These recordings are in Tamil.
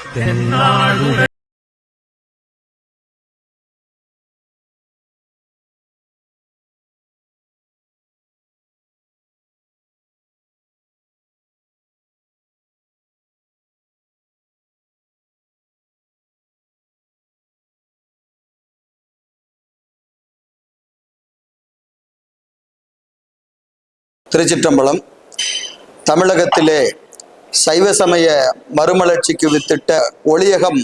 திருச்சிற்றம்பலம். தமிழகத்திலே சைவ சமய மறுமலர்ச்சிக்கு வித்திட்ட ஒளியகம்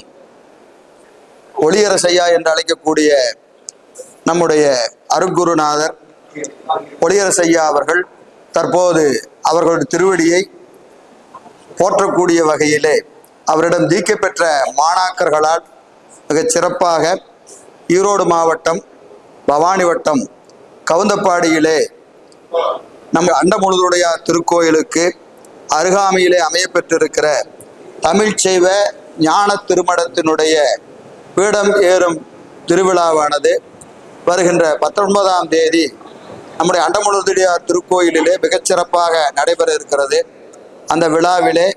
ஒளியரசையா என்று அழைக்கக்கூடிய நம்முடைய அருட்குருநாதர் ஒளியரசையா அவர்கள் தற்போது அவர்களுடைய திருவடியை போற்றக்கூடிய வகையிலே அவரிடம் தீட்சை பெற்ற மாணாக்கர்களால் மிகச் சிறப்பாக ஈரோடு மாவட்டம் பவானி வட்டம் கவுந்தப்பாடியிலே நம்ம அண்டமுழுதுடையார் திருக்கோயிலுக்கு அருகாமையிலே அமையப்பெற்றிருக்கிற தமிழ்ச்சைவ ஞான திருமடத்தினுடைய பீடம் ஏறும் திருவிழாவானது வருகின்ற 19ஆம் தேதி நம்முடைய அண்டமுழுதுடையார் திருக்கோயிலிலே மிகச்சிறப்பாக நடைபெற இருக்கிறது. அந்த விழாவிலே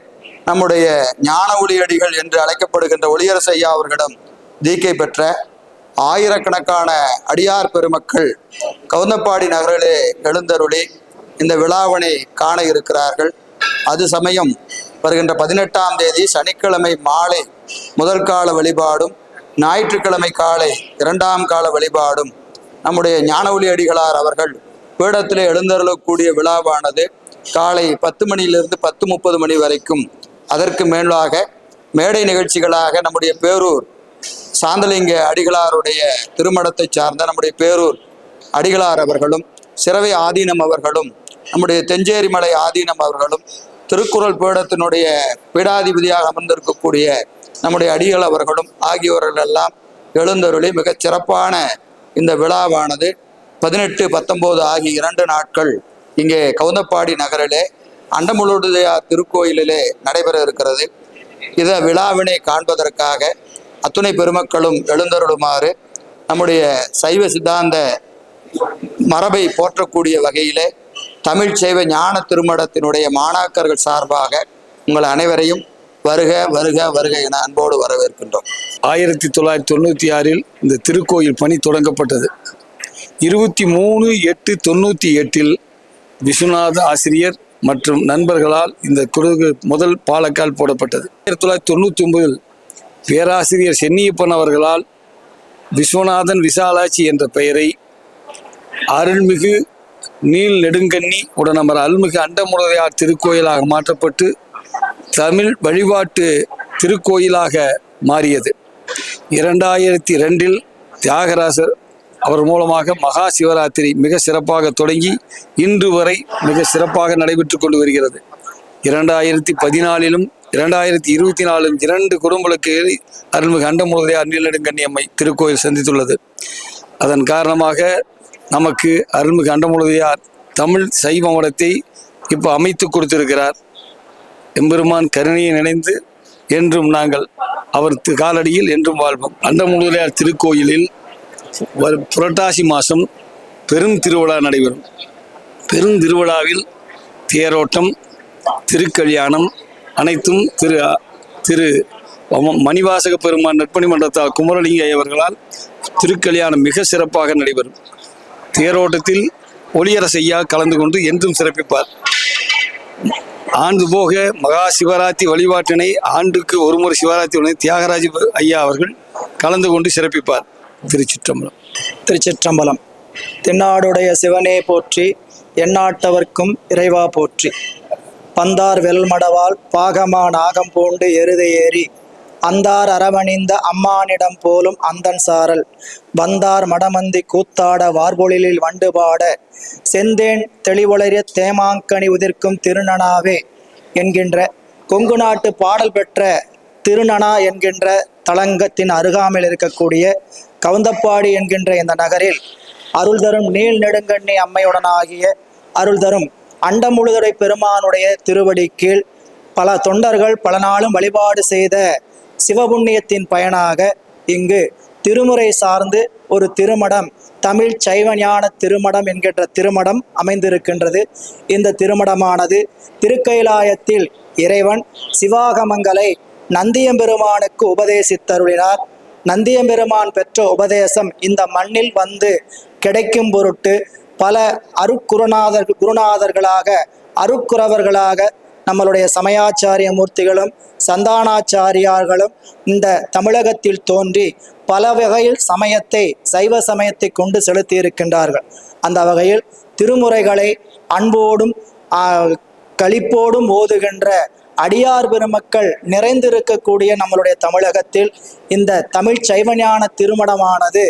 நம்முடைய ஞான ஒளியடிகள் என்று அழைக்கப்படுகின்ற ஒளியரசையா அவர்களிடம் தீட்சை பெற்ற ஆயிரக்கணக்கான அடியார் பெருமக்கள் கவுந்தப்பாடி நகரிலே எழுந்தருளி இந்த விழாவினை காண இருக்கிறார்கள். அது சமயம் வருகின்ற 18ஆம் தேதி சனிக்கிழமை மாலை முதல் கால வழிபாடும் ஞாயிற்றுக்கிழமை காலை 2ஆம் கால வழிபாடும் நம்முடைய ஞான ஒளியடிகளார் அவர்கள் பீடத்திலே எழுந்தருளக்கூடிய விழாவானது காலை 10 மணியிலிருந்து 10:30 மணி வரைக்கும், அதற்கு மேலாக மேடை நிகழ்ச்சிகளாக நம்முடைய பேரூர் சாந்தலிங்க அடிகளாருடைய திருமணத்தை சார்ந்த நம்முடைய பேரூர் அடிகளார் அவர்களும் சிறவை ஆதீனம் அவர்களும் நம்முடைய தெஞ்சேரிமலை ஆதீனம் அவர்களும் திருக்குறள் பீடத்தினுடைய பீடாதிபதியாக அமர்ந்திருக்கக்கூடிய நம்முடைய அடிகள் அவர்களும் ஆகியோர்கள் எல்லாம் எழுந்தருளி மிகச் சிறப்பான இந்த விழாவானது 18, 19 ஆகிய 2 நாட்கள் இங்கே கவுந்தப்பாடி நகரிலே அண்டமுழுதுடையார் திருக்கோயிலிலே நடைபெற இருக்கிறது. இத விழாவினை காண்பதற்காக அத்துணை பெருமக்களும் எழுந்தருளுமாறு நம்முடைய சைவ சித்தாந்த மரபை போற்றக்கூடிய வகையிலே தமிழ் சைவ ஞான திருமடத்தினுடைய மாணாக்கர்கள் சார்பாக உங்கள் அனைவரையும் வருக வருக வருக என அன்போடு வரவேற்கின்றோம். 1996 இந்த திருக்கோயில் பணி தொடங்கப்பட்டது. 23/8/98 விஸ்வநாத ஆசிரியர் மற்றும் நண்பர்களால் இந்த குழுக்கு முதல் பாலக்கால் போடப்பட்டது. 1999 பேராசிரியர் சென்னியப்பன் அவர்களால் விஸ்வநாதன் விசாலாட்சி என்ற பெயரை அருள்மிகு நீல் நெடுங்கண்ணி உடனமர் அருள்மிகு அண்டமுழுதுடையார் திருக்கோயிலாக மாற்றப்பட்டு தமிழ் வழிபாட்டு திருக்கோயிலாக மாறியது. 2002 தியாகராசர் அவர் மூலமாக மகா சிவராத்திரி மிக சிறப்பாக தொடங்கி இன்று வரை மிக சிறப்பாக நடைபெற்று கொண்டு வருகிறது. 2014 2024 2 குடும்பங்களுக்கு அருள்மிகு அண்டமுழுதுடையார் நீல் நெடுங்கண்ணி அம்மை திருக்கோயில் சந்தித்துள்ளது. அதன் காரணமாக நமக்கு அருள்மிகு அண்டமுழுதுடையார் தமிழ் சைவ மடத்தை இப்போ அமைத்து கொடுத்திருக்கிறார். எம்பெருமான் கருணையை நினைந்து என்றும் நாங்கள் அவர் காலடியில் என்றும் வாழ்வோம். அண்டமுழுதுடையார் திருக்கோயிலில் புரட்டாசி மாதம் பெரும் திருவிழா நடைபெறும். பெரும் திருவிழாவில் தேரோட்டம், திருக்கல்யாணம் அனைத்தும் திரு மணிவாசக பெருமான் நற்பணி மன்றத்தால் குமரலிங்க அவர்களால் திருக்கல்யாணம் மிக சிறப்பாக நடைபெறும். தேரோட்டத்தில் ஒளியரசையா கலந்து கொண்டு என்றும் சிறப்பிப்பார். ஆண்டு போக மகா சிவராத்திரி வழிபாட்டினை ஆண்டுக்கு ஒரு முறை சிவராத்திரி தியாகராஜ ஐயா அவர்கள் கலந்து கொண்டு சிறப்பிப்பார். திருச்சிற்றம்பலம். திருச்சிற்றம்பலம். தென்னாடுடைய சிவனே போற்றி, எந்நாட்டவர்க்கும் இறைவா போற்றி. பந்தார் வெல்மடவால் பாகமா நாகம் பூண்டு எருதை ஏறி அந்தார் அரவணிந்த அம்மானிடம் போலும் அந்தன் சாரல் வந்தார் மடமந்தி கூத்தாட வார்பொழிலில் வண்டு பாட செந்தேன் தெளிவொளரிய தேமாங்கனி உதிர்க்கும் திருநனாவே என்கின்ற கொங்கு நாட்டு பாடல் பெற்ற திருநனா என்கின்ற தலங்கத்தின் அருகாமையில் இருக்கக்கூடிய கவுந்தப்பாடி என்கின்ற இந்த நகரில் அருள் தரும் நீல் நெடுங்கண்ணி அம்மையுடனாகிய அருள் தரும் அண்டமுழுதுடை பெருமானுடைய திருவடி கீழ் பல தொண்டர்கள் பல நாளும் வழிபாடு செய்த சிவபுண்ணியத்தின் பயனாக இங்கு திருமுறை சார்ந்து ஒரு திருமடம், தமிழ் சைவ ஞான திருமடம் என்கின்ற திருமடம் அமைந்திருக்கின்றது. இந்த திருமடமானது திருக்கைலாயத்தில் இறைவன் சிவாகமங்களை நந்தியம்பெருமானுக்கு உபதேசித்தருளினார். நந்தியம்பெருமான் பெற்ற உபதேசம் இந்த மண்ணில் வந்து கிடைக்கும் பொருட்டு பல குருநாதர்களாக அருக்குறவர்களாக நம்மளுடைய சமயாச்சாரிய மூர்த்திகளும் சந்தானாச்சாரியார்களும் இந்த தமிழகத்தில் தோன்றி பல வகையில் சைவ சமயத்தை கொண்டு செலுத்தி இருக்கின்றார்கள். அந்த வகையில் திருமுறைகளை அன்போடும் களிப்போடும் ஓதுகின்ற அடியார் பெருமக்கள் நிறைந்திருக்கக்கூடிய நம்மளுடைய தமிழகத்தில் இந்த தமிழ் சைவஞான திருமணமானது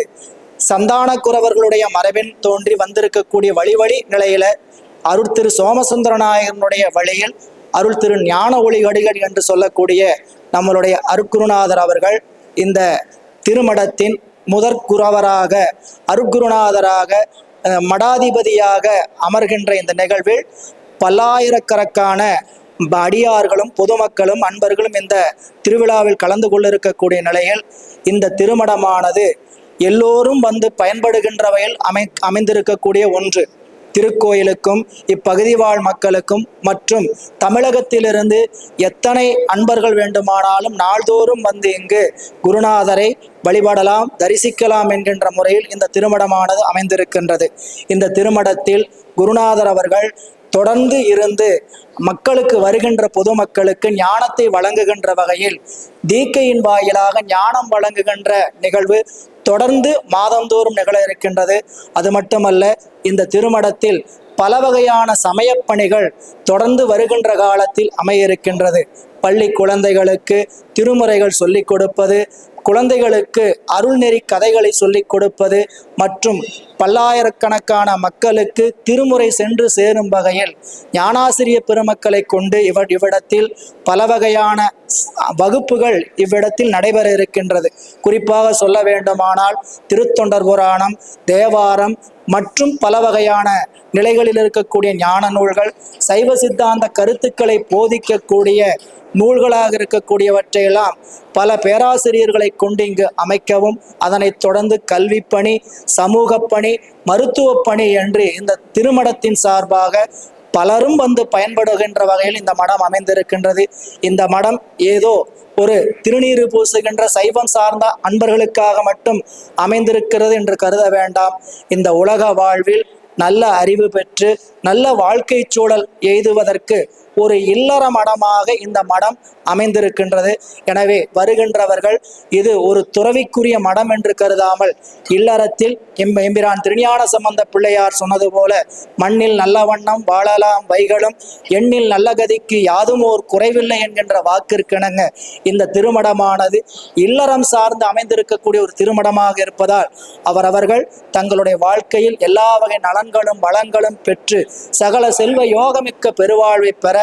சந்தானக்குறவர்களுடைய மரபின் தோன்றி வந்திருக்கக்கூடிய வழி நிலையில அருள் திரு சோமசுந்தரநாயகனுடைய வழியில் அருள் திரு ஞான ஒளிகடிகள் என்று சொல்லக்கூடிய நம்மளுடைய அருட்குருநாதர் அவர்கள் இந்த திருமடத்தின் முதற்குறவராக அருட்குருநாதராக மடாதிபதியாக அமர்கின்ற இந்த நிகழ்வில் பல்லாயிரக்கணக்கான அடியார்களும் பொதுமக்களும் அன்பர்களும் இந்த திருவிழாவில் கலந்து கொண்டிருக்கக்கூடிய நிலையில் இந்த திருமணமானது எல்லோரும் வந்து பயன்படுகின்ற வகையில் அமைந்திருக்கக்கூடிய ஒன்று. திருக்கோயிலுக்கும் இப்பகுதி வாழ் மக்களுக்கும் மற்றும் தமிழகத்திலிருந்து எத்தனை அன்பர்கள் வேண்டுமானாலும் நாள்தோறும் வந்து இங்கு குருநாதரை வழிபடலாம், தரிசிக்கலாம் என்கின்ற முறையில் இந்த திருமணமானது அமைந்திருக்கின்றது. இந்த திருமணத்தில் குருநாதர் அவர்கள் தொடர்ந்து இருந்து மக்களுக்கு வருகின்ற பொதுமக்களுக்கு ஞானத்தை வழங்குகின்ற வகையில் தீக்கையின் வாயிலாக ஞானம் வழங்குகின்ற நிகழ்வு தொடர்ந்து மாதந்தோறும் நிகழ இருக்கின்றது. அது மட்டுமல்ல, இந்த திருமடத்தில் பல வகையான சமயப் பணிகள் தொடர்ந்து வருகின்ற காலத்தில் அமைய இருக்கின்றது. பள்ளி குழந்தைகளுக்கு திருமுறைகள் சொல்லிக் கொடுப்பது, குழந்தைகளுக்கு அருள்நெறி கதைகளை சொல்லிக் கொடுப்பது மற்றும் பல்லாயிரக்கணக்கான மக்களுக்கு திருமுறை சென்று சேரும் வகையில் ஞானாசிரிய பெருமக்களை கொண்டு இவ்விடத்தில் பல வகையான வகுப்புகள் இவ்விடத்தில் நடைபெற இருக்கின்றது. குறிப்பாக சொல்ல வேண்டுமானால் திருத்தொண்டர் புராணம், தேவாரம் மற்றும் பல வகையான நிலைகளில் இருக்கக்கூடிய ஞான நூல்கள், சைவ சித்தாந்த கருத்துக்களை போதிக்கக்கூடிய நூல்களாக இருக்கக்கூடியவற்றையெல்லாம் பல பேராசிரியர்களை கொண்டு இங்கு அமைக்கவும், அதனைத் தொடர்ந்து கல்வி பணி, சமூக பணி, மருத்துவ பணி என்று இந்த திருமடத்தின் சார்பாக பலரும் வந்து பயன்படுகின்ற வகையில் இந்த மடம் அமைந்திருக்கின்றது. இந்த மடம் ஏதோ ஒரு திருநீறு பூசுகின்ற சைவம் சார்ந்த அன்பர்களுக்காக மட்டும் அமைந்திருக்கிறது என்று கருத வேண்டாம். இந்த உலக வாழ்வில் நல்ல அறிவு பெற்று நல்ல வாழ்க்கை சூழல் எய்துவதற்கு ஒரு இல்லற மடமாக இந்த மடம் அமைந்திருக்கின்றது. எனவே வருகின்றவர்கள் இது ஒரு துறவிக்குரிய மடம் என்று கருதாமல் இல்லறத்தில் எம்பிரான் திருஞான சம்பந்த பிள்ளையார் சொன்னது போல மண்ணில் நல்ல வண்ணம் வாழலாம் வைகளும் எண்ணில் நல்ல கதிக்கு யாதும் ஓர் குறைவில்லை என்கின்ற வாக்கிற்கிணங்க இந்த திருமடமானது இல்லறம் சார்ந்து அமைந்திருக்கக்கூடிய ஒரு திருமடமாக இருப்பதால் அவரவர்கள் தங்களுடைய வாழ்க்கையில் எல்லா வகை நலன்களும் வளங்களும் பெற்று சகல செல்வ யோகமிக்க பெருவாழ்வை பெற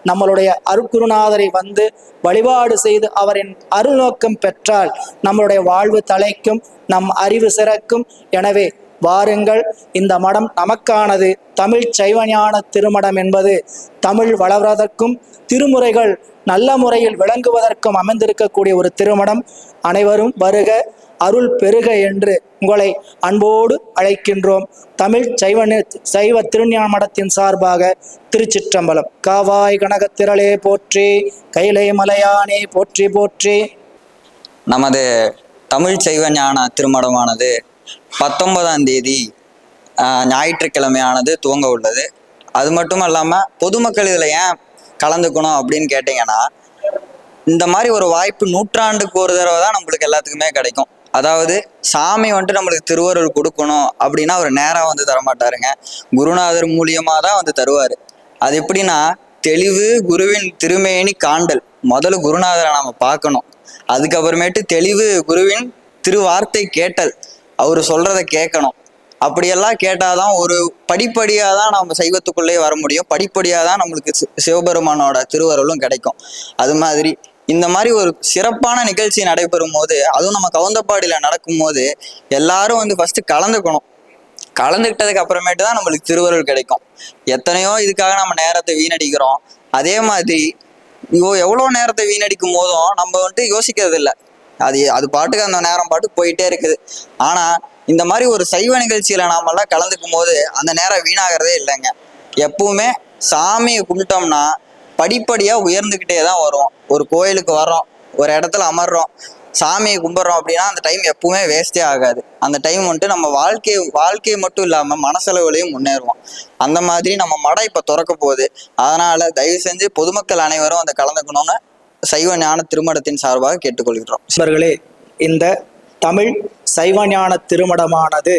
நம்மளுடைய அருட்குருநாதரை வந்து வழிபாடு செய்து அவரின் அருள் நோக்கம் பெற்றால் நம்மளுடைய வாழ்வு தலைக்கும், நம் அறிவு சிறக்கும். எனவே வாருங்கள், இந்த மடம் நமக்கானது. தமிழ் சைவஞான திருமடம் என்பது தமிழ் வளர்வதற்கும் திருமுறைகள் நல்ல முறையில் விளங்குவதற்கும் அமைந்திருக்கக்கூடிய ஒரு திருமடம். அனைவரும் வருக, அருள் பெருக என்று உங்களை அன்போடு அழைக்கின்றோம். தமிழ் சைவ திருஞான மடத்தின் சார்பாக திருச்சிற்றம்பலம். காவாய் கனகத்திரளே போற்றி, கைலை மலையானே போற்றி போற்றி. நமது தமிழ் சைவஞான திருமடமானது 19ஆம் தேதி ஞாயிற்றுக்கிழமையானது துவங்க உள்ளது. அது மட்டும் இல்லாமல் பொதுமக்கள் இதில் ஏன் கலந்துக்கணும் அப்படின்னு கேட்டிங்கன்னா, இந்த மாதிரி ஒரு வாய்ப்பு நூற்றாண்டுக்கு ஒரு தடவை தான் நம்மளுக்கு எல்லாத்துக்குமே கிடைக்கும். அதாவது சாமி வந்துட்டு நம்மளுக்கு திருவருள் கொடுக்கணும் அப்படின்னா அவர் நேராக வந்து தரமாட்டாருங்க, குருநாதர் மூலியமாக தான் வந்து தருவார். அது எப்படின்னா, தெளிவு குருவின் திருமேனி காண்டல். முதல்ல குருநாதரை நாம் பார்க்கணும், அதுக்கப்புறமேட்டு தெளிவு குருவின் திருவார்த்தை கேட்டல், அவர் சொல்கிறத கேட்கணும். அப்படியெல்லாம் கேட்டாதான் ஒரு படிப்படியாக தான் நம்ம சைவத்துக்குள்ளே வர முடியும். படிப்படியாக தான் நம்மளுக்கு சிவபெருமானோட திருவருளும் கிடைக்கும். அது மாதிரி இந்த மாதிரி ஒரு சிறப்பான நிகழ்ச்சி நடைபெறும் போது, அதுவும் நம்ம கவுந்தப்பாடியில் நடக்கும் போது எல்லாரும் வந்து ஃபர்ஸ்ட் கலந்துக்கணும். கலந்துக்கிட்டதுக்கு அப்புறமேட்டு தான் நம்மளுக்கு திருவருள் கிடைக்கும். எத்தனையோ இதுக்காக நம்ம நேரத்தை வீணடிக்கிறோம். அதே மாதிரி எவ்வளோ நேரத்தை வீணடிக்கும் போதும் நம்ம வந்துட்டு யோசிக்கிறது இல்லை. அது பாட்டுக்கு அந்த நேரம் பாட்டுக்கு போயிட்டே இருக்குது. ஆனால் இந்த மாதிரி ஒரு சைவ நிகழ்ச்சியில நாமெல்லாம் கலந்துக்கும் போது அந்த நேரம் வீணாகிறதே இல்லைங்க. எப்பவுமே சாமியை கும்பிட்டோம்னா படிப்படியாக உயர்ந்துக்கிட்டே தான் வரும். ஒரு கோயிலுக்கு வரோம், ஒரு இடத்துல அமர்றோம், சாமியை கும்பிட்றோம் அப்படின்னா அந்த டைம் எப்பவுமே வேஸ்டே ஆகாது. அந்த டைம் வந்துட்டு நம்ம வாழ்க்கை மட்டும் இல்லாமல் மனசளவுலையும் முன்னேறுவோம். அந்த மாதிரி நம்ம மடம் இப்போ திறக்க போகுது. அதனால தயவு செஞ்சு பொதுமக்கள் அனைவரும் அதை கலந்துக்கணும்னு சைவ ஞான திருமடத்தின் சார்பாக கேட்டுக்கொள்கிறோம். நண்பர்களே, இந்த தமிழ் சைவ ஞான திருமடமானது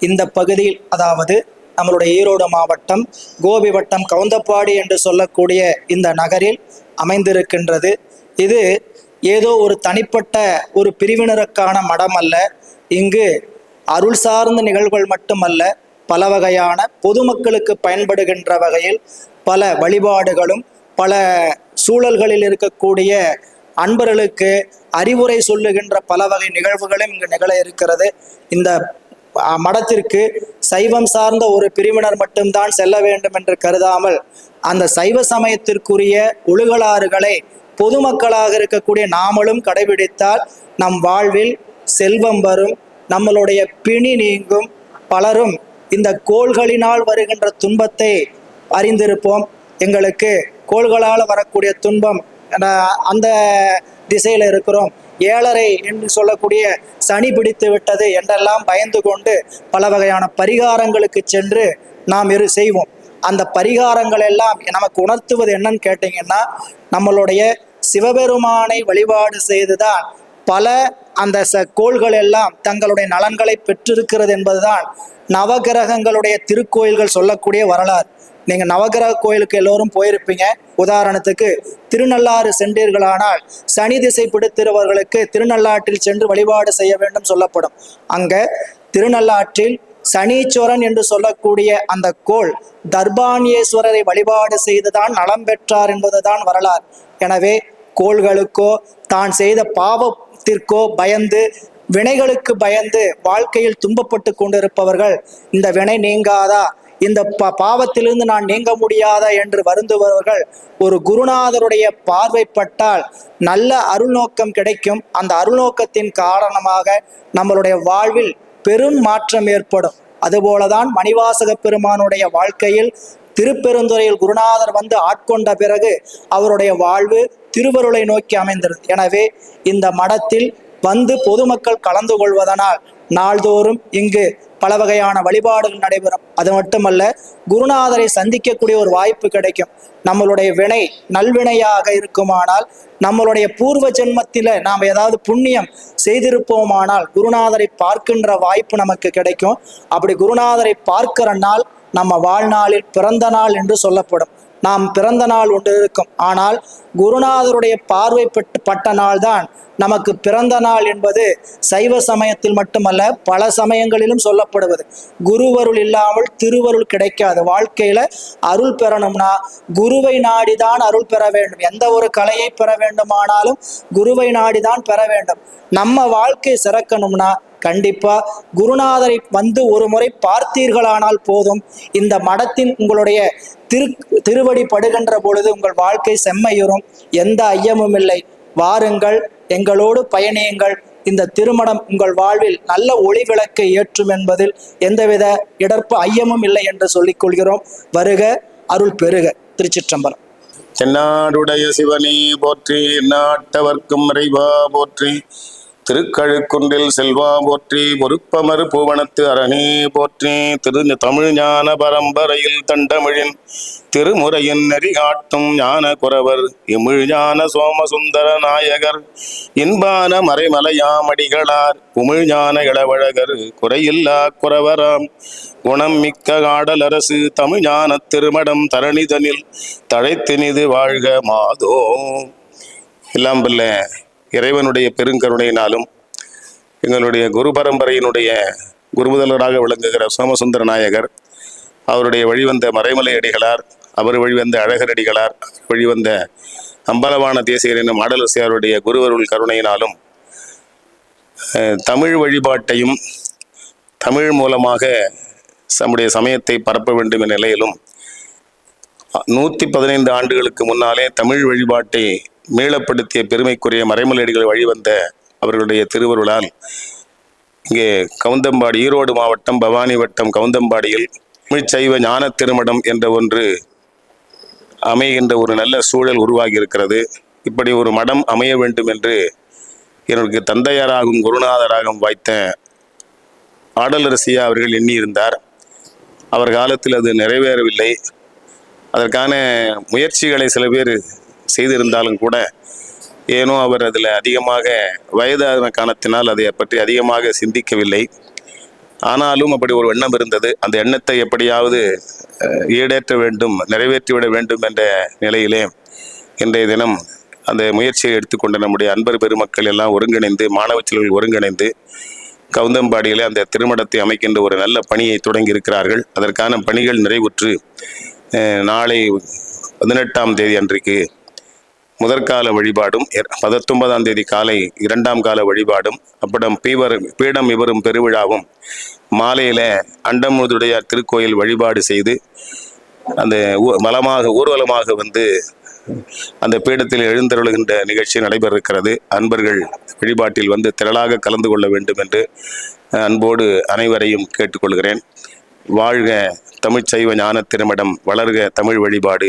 இந்த பகுதியில், அதாவது நம்மளுடைய ஈரோடு மாவட்டம் கோபி வட்டம் கவுந்தப்பாடி என்று சொல்லக்கூடிய இந்த நகரில் அமைந்திருக்கின்றது. இது ஏதோ ஒரு தனிப்பட்ட ஒரு பிரிவினருக்கான மடம் அல்ல. இங்கு அருள் சார்ந்த நிகழ்வுகள் மட்டுமல்ல, பல வகையான பொதுமக்களுக்கு பயன்படுகின்ற வகையில் பல வழிபாடுகளும் பல சூழல்களில் இருக்கக்கூடிய அன்பர்களுக்கு அறிவுரை சொல்லுகின்ற பல வகை நிகழ்வுகளும் இங்கு நிகழ இருக்கிறது. இந்த மடத்திற்கு சைவம் சார்ந்த ஒரு பிரிவினர் மட்டும்தான் செல்ல வேண்டும் என்று கருதாமல் அந்த சைவ சமயத்திற்குரிய ஒழுகலாறுகளை பொதுமக்களாக இருக்கக்கூடிய நாமளும் கடைபிடித்தால் நம் வாழ்வில் செல்வம் வரும், நம்மளுடைய பிணி நீங்கும். பலரும் இந்த கோள்களினால் வருகின்ற துன்பத்தை அறிந்திருப்போம். எங்களுக்கு கோள்களால் வரக்கூடிய துன்பம், அந்த திசையில் இருக்கிறோம், 7.5 என்று சொல்லக்கூடிய சனி பிடித்து விட்டது என்றெல்லாம் பயந்து கொண்டு பல வகையான பரிகாரங்களுக்கு சென்று நாம் செய்வோம். அந்த பரிகாரங்கள் எல்லாம் நமக்கு உணர்த்துவது என்னன்னு கேட்டிங்கன்னா, நம்மளுடைய சிவபெருமானை வழிபாடு செய்துதான் பல அந்த கோள்கள் எல்லாம் தங்களுடைய நலன்களை பெற்றிருக்கிறது என்பதுதான் நவகிரகங்களுடைய திருக்கோயில்கள் சொல்லக்கூடிய வரலாறு. நீங்கள் நவகிரக கோயிலுக்கு எல்லோரும் போயிருப்பீங்க. உதாரணத்துக்கு திருநள்ளாறு சென்றீர்களானால் சனி திசை பிடித்திருவர்களுக்கு திருநள்ளாற்றில் சென்று வழிபாடு செய்ய வேண்டும் சொல்லப்படும். அங்கே திருநள்ளாற்றில் சனீஸ்வரன் என்று சொல்லக்கூடிய அந்த கோள் தர்பானியேஸ்வரரை வழிபாடு செய்துதான் நலம் பெற்றார் என்பதுதான் வரலாறு. எனவே கோள்களுக்கோ தான் செய்த பாவத்திற்கோ பயந்து, வினைகளுக்கு பயந்து வாழ்க்கையில் துன்பப்பட்டு கொண்டிருப்பவர்கள் இந்த வினை நீங்காதா, இந்த பாவத்திலிருந்து நான் நீங்க முடியாதா என்று வருந்துபவர்கள் ஒரு குருநாதருடைய பார்வைப்பட்டால் நல்ல அருள்நோக்கம் கிடைக்கும். அந்த அருள்நோக்கத்தின் காரணமாக நம்மளுடைய வாழ்வில் பெரும் மாற்றம் ஏற்படும். அதுபோலதான் மணிவாசக பெருமானுடைய வாழ்க்கையில் திருப்பெருந்துறையில் குருநாதர் வந்து ஆட்கொண்ட பிறகு அவருடைய வாழ்வு திருவருளை நோக்கி அமைந்தது. எனவே இந்த மடத்தில் வந்து பொதுமக்கள் கலந்து கொள்வதனால் நாள்தோறும் இங்கு பல வகையான வழிபாடுகள் நடைபெறும். அது மட்டுமல்ல, குருநாதரை சந்திக்கக்கூடிய ஒரு வாய்ப்பு கிடைக்கும். நம்மளுடைய வினை நல்வினையாக இருக்குமானால், நம்மளுடைய பூர்வ ஜென்மத்தில் நாம் ஏதாவது புண்ணியம் செய்திருப்போமானால் குருநாதரை பார்க்கின்ற வாய்ப்பு நமக்கு கிடைக்கும். அப்படி குருநாதரை பார்க்கிற நாள் நம்ம வாழ்நாளில் பிறந்த நாள் என்று சொல்லப்படும். நாம் பிறந்த நாள் ஒன்று இருக்கும், ஆனால் குருநாதருடைய பார்வை பட்ட நாள்தான் நமக்கு பிறந்த நாள் என்பது சைவ சமயத்தில் மட்டுமல்ல பல சமயங்களிலும் சொல்லப்படுவது. குருவருள் இல்லாமல் திருவருள் கிடைக்காது. வாழ்க்கையில அருள் பெறணும்னா குருவை நாடிதான் அருள் பெற வேண்டும். எந்த ஒரு கலையை பெற வேண்டுமானாலும் குருவை நாடிதான் பெற வேண்டும். நம்ம வாழ்க்கை சிறக்கணும்னா கண்டிப்பா குருநாதரை வந்து ஒரு முறை பார்த்தீர்களானால் போதும். இந்த மடத்தின் உங்களுடைய திருவடி படுகின்ற பொழுது உங்கள் வாழ்க்கை செம்மையுறும். எந்த ஐயமும் இல்லை. வாருங்கள், எங்களோடு பயணியுங்கள். இந்த திருமணம் உங்கள் வாழ்வில் நல்ல ஒளி விளக்கை ஏற்றும் என்பதில் எந்தவித ஐயமும் இல்லை என்று சொல்லிக் கொள்கிறோம். வருக, அருள் பெருக. திருச்சிற்றம்பலம். தென்னாடுடைய சிவனே போற்றி, நாட்டவர்க்கும் இறைவா போற்றி, திருக்கழுக்குன்றில் செல்வா போற்றி, பொறுப்பமறு பூவனத்து அரணே போற்றி, தமிழ் ஞான பரம்பரையில் தண்டமிழின் திருமுறையின் நெறிகாட்டும் ஞான குறவர் இமிழ் ஞான சோமசுந்தர நாயகர் இன்பான மறைமலையாமடிகளார் உமிழ் ஞான இளவழகர் குறையில்லா குறவராம் குணம் மிக்க காடலரசு தமிழ் ஞான திருமடம் தரணிதனில் தழைத்தினிது வாழ்க மாதோ. எல்லாம் வல்ல இறைவனுடைய பெருங்கருணையினாலும் எங்களுடைய குரு பரம்பரையினுடைய குருமுதல்வராக விளங்குகிற சோமசுந்தர நாயகர், அவருடைய வழிவந்த மறைமலை அடிகளார், அவர் வழிவந்த அழகரடிகளார், வழிவந்த அம்பலவான தேசிகர் என்னும் ஆடலரசியாருடைய குருவருள் கருணையினாலும் தமிழ் வழிபாட்டையும் தமிழ் மூலமாக நம்முடைய சமயத்தை பரப்ப வேண்டும் என்ற நிலையிலும் 115 ஆண்டுகளுக்கு முன்னாலே தமிழ் வழிபாட்டை மீளப்படுத்திய பெருமைக்குரிய மறைமலையடிகள் வழிவந்த அவர்களுடைய திருவருளால் இங்கே கவுந்தம்பாடி, ஈரோடு மாவட்டம் பவானி வட்டம் கவுந்தம்பாடியில் தமிழ்ச்சைவ ஞான திருமடம் என்ற ஒன்று அமைகின்ற ஒரு நல்ல சூழல் உருவாகி இருக்கிறது. இப்படி ஒரு மடம் அமைய வேண்டும் என்று எனக்கு தந்தையாராகவும் குருநாதராகவும் வாய்த்த ஆடலரசியா அவர்கள் எண்ணியிருந்தார். அவர் காலத்தில் அது நிறைவேறவில்லை. அதற்கான முயற்சிகளை சில பேர் செய்திருந்தாலும் கூட ஏனோ அவர் அதில் அதிகமாக வயதான காரணத்தினால் அதை பற்றி அதிகமாக சிந்திக்கவில்லை. ஆனாலும் அப்படி ஒரு எண்ணம் இருந்தது. அந்த எண்ணத்தை எப்படியாவது ஈடேற்ற வேண்டும், நிறைவேற்றிவிட வேண்டும் என்ற நிலையிலே இன்றைய தினம் அந்த முயற்சியை எடுத்துக்கொண்ட நம்முடைய அன்பர் பெருமக்கள் எல்லாம் ஒருங்கிணைந்து, மாணவ செல்வர்கள் ஒருங்கிணைந்து கவுந்தம்பாடியிலே அந்த திருமணத்தை அமைக்கின்ற ஒரு நல்ல பணியை தொடங்கி இருக்கிறார்கள். அதற்கான பணிகள் நிறைவுற்று நாளை 18ஆம் தேதி அன்றைக்கு முதற்கால வழிபாடும் 19ஆம் தேதி காலை 2ஆம் கால வழிபாடும் அப்புறம் பீடம் இவரும் பெருவிழாவும் மாலையில அண்டமுதுடையார் திருக்கோயில் வழிபாடு செய்து அந்த ஊர்வலமாக வந்து அந்த பீடத்தில் எழுந்தருளுகின்ற நிகழ்ச்சி நடைபெற இருக்கிறது. அன்பர்கள் வழிபாட்டில் வந்து திரளாக கலந்து கொள்ள வேண்டும் என்று அன்போடு அனைவரையும் கேட்டுக்கொள்கிறேன். வாழ்க தமிழ்ச்சைவ ஞான திருமடம், வளர்க தமிழ் வழிபாடு.